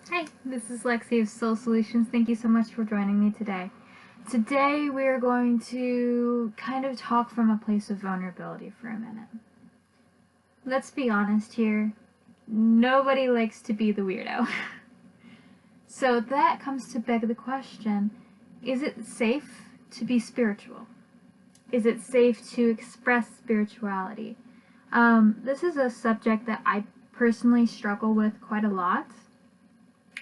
Hi, this is Lexi of Soul Solutions. Thank you so much for joining me today. Today we are going to kind of talk from a place of vulnerability for a minute. Let's be honest here, nobody likes to be the weirdo. So that comes to beg the question, is it safe to be spiritual? Is it safe to express spirituality? This is a subject that I personally struggle with quite a lot,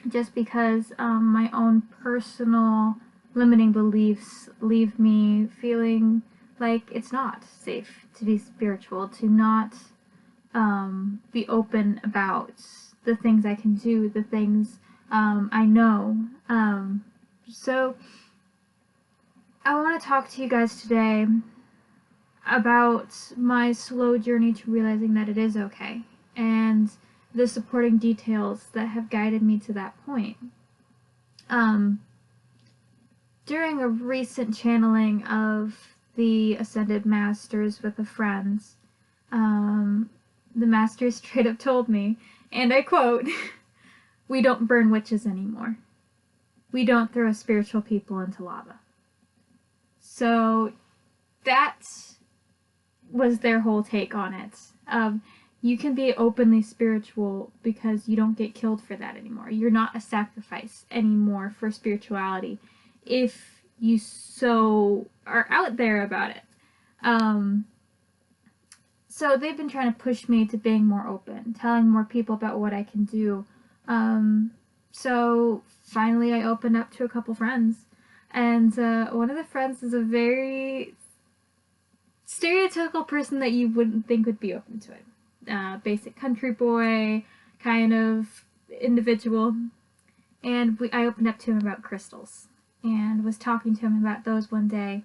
just because my own personal limiting beliefs leave me feeling like it's not safe to be spiritual, to not be open about the things I can do, the things I know. So I want to talk to you guys today about my slow journey to realizing that it is okay, and the supporting details that have guided me to that point. During a recent channeling of the Ascended Masters with a friend, the Masters straight up told me, and I quote, "We don't burn witches anymore. We don't throw spiritual people into lava." So that was their whole take on it. You can be openly spiritual because you don't get killed for that anymore. You're not a sacrifice anymore for spirituality if you so are out there about it. So they've been trying to push me to being more open, telling more people about what I can do. So finally I opened up to a couple friends, and one of the friends is a very stereotypical person that you wouldn't think would be open to it. Basic country boy kind of individual, and I opened up to him about crystals and was talking to him about those one day,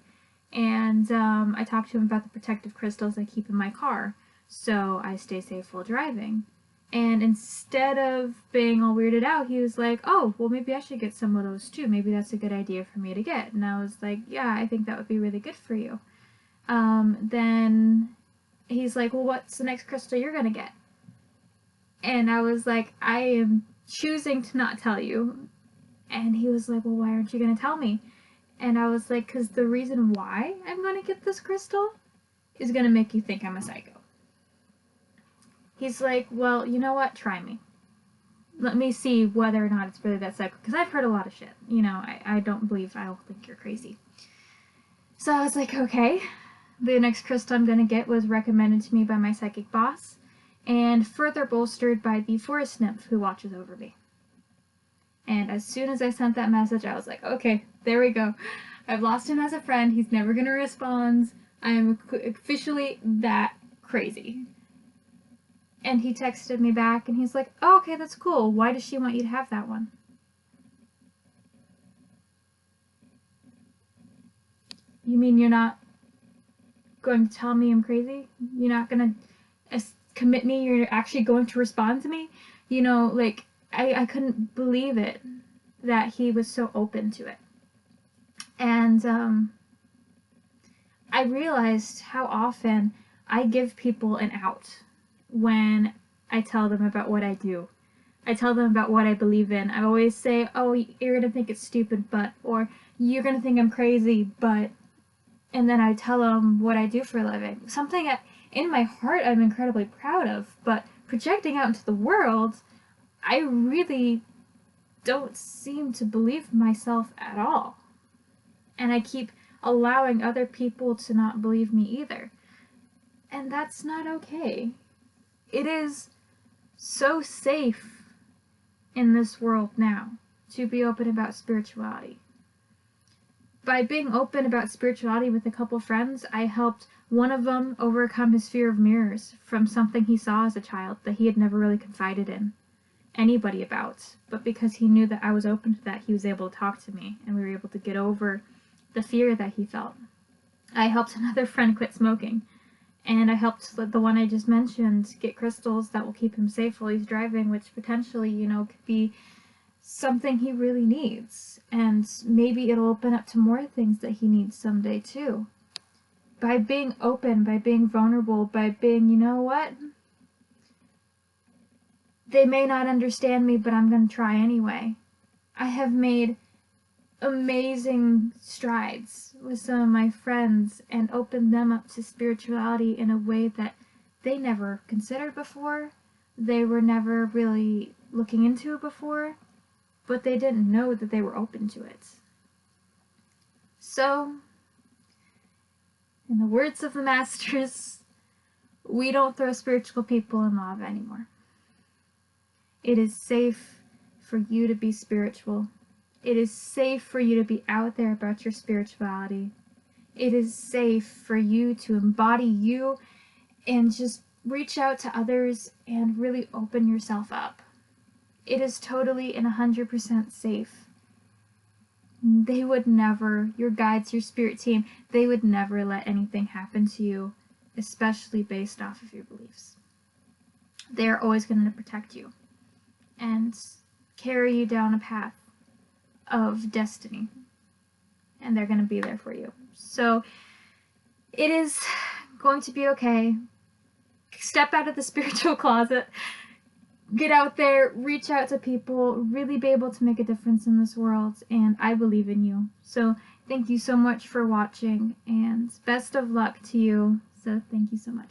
and I talked to him about the protective crystals I keep in my car so I stay safe while driving. And instead of being all weirded out, he was like, "Oh, well, maybe I should get some of those too. Maybe that's a good idea for me to get." And I was like, "Yeah, I think that would be really good for you." Then he's like, "Well, what's the next crystal you're gonna get?" And I was like, "I am choosing to not tell you." And he was like, "Well, why aren't you gonna tell me?" And I was like, "Because the reason why I'm gonna get this crystal is gonna make you think I'm a psycho." He's like, "Well, you know what? Try me. Let me see whether or not it's really that psycho. Because I've heard a lot of shit. You know, I don't think you're crazy." So I was like, okay. The next crystal I'm going to get was recommended to me by my psychic boss, and further bolstered by the forest nymph who watches over me. And as soon as I sent that message, I was like, okay, there we go. I've lost him as a friend. He's never going to respond. I am officially that crazy. And he texted me back, and he's like, "Oh, okay, that's cool. Why does she want you to have that one?" You mean you're not going to tell me I'm crazy? You're not going to commit me? You're actually going to respond to me? You know, like, I couldn't believe it that he was so open to it. And I realized how often I give people an out when I tell them about what I do. I tell them about what I believe in. I always say, "Oh, you're going to think it's stupid, but," or "You're going to think I'm crazy, but," and then I tell them what I do for a living. Something in my heart I'm incredibly proud of, but projecting out into the world, I really don't seem to believe myself at all. And I keep allowing other people to not believe me either. And that's not okay. It is so safe in this world now to be open about spirituality. By being open about spirituality with a couple friends, I helped one of them overcome his fear of mirrors from something he saw as a child that he had never really confided in anybody about. But because he knew that I was open to that, he was able to talk to me, and we were able to get over the fear that he felt. I helped another friend quit smoking, and I helped the one I just mentioned get crystals that will keep him safe while he's driving, which potentially, you know, could be something he really needs, and maybe it'll open up to more things that he needs someday too. By being open, by being vulnerable, by being, you know what? They may not understand me, but I'm going to try anyway. I have made amazing strides with some of my friends and opened them up to spirituality in a way that they never considered before. They were never really looking into it before, but they didn't know that they were open to it. So, in the words of the masters, we don't throw spiritual people in lava anymore. It is safe for you to be spiritual. It is safe for you to be out there about your spirituality. It is safe for you to embody you and just reach out to others and really open yourself up. It is totally and 100% safe. They would never, your guides, your spirit team, they would never let anything happen to you, especially based off of your beliefs. They are always going to protect you and carry you down a path of destiny, and they're going to be there for you. So it is going to be okay. Step out of the spiritual closet, get out there, reach out to people, really be able to make a difference in this world, and I believe in you. So thank you so much for watching, and best of luck to you. So thank you so much.